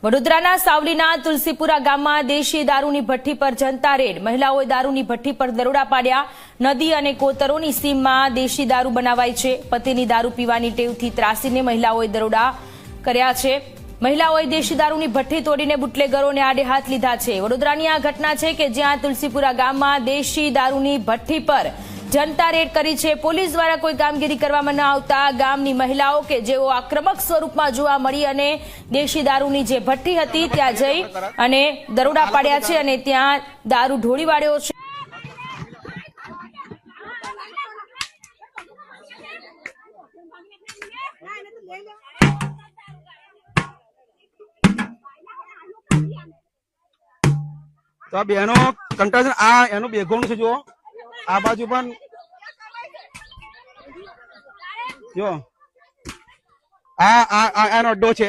વડોદરાના સાવલીના તુલસીપુરા ગામમાં દેશી દારૂની ભઠ્ઠી પર જનતા રેડ। મહિલાઓએ દારૂની ભઠ્ઠી પર દરોડા પાડ્યા। નદી અને કોતરોની સીમમાં દેશી દારૂ બનાવાય છે। પતિની દારૂ પીવાની ટેવથી ત્રાસીને મહિલાઓએ દરોડા કર્યા છે। મહિલાઓએ દેશી દારૂની ભઠ્ઠી તોડીને બુટલેગરોને આડે હાથ લીધા છે। વડોદરાની આ ઘટના છે કે જ્યાં તુલસીપુરા ગામમાં દેશી દારૂની ભઠ્ઠી પર जनता रेड करी छे। पोलीस द्वारा कोई कामगीरी करवामां न आवता गामनी महिलाओं के जेओ आक्रमक स्वरूपमां जोवा मळी अने देशी दारूनी जे भट्टी हती त्यां जई अने दरोडा पाड्या छे अने त्यां दारू ढोળી वाळ्यो छे। तो आ बहनों कंटासन आ एनु बेगोणुं छे। जो आ बाजू पण जो आ एनो अड्डो छे।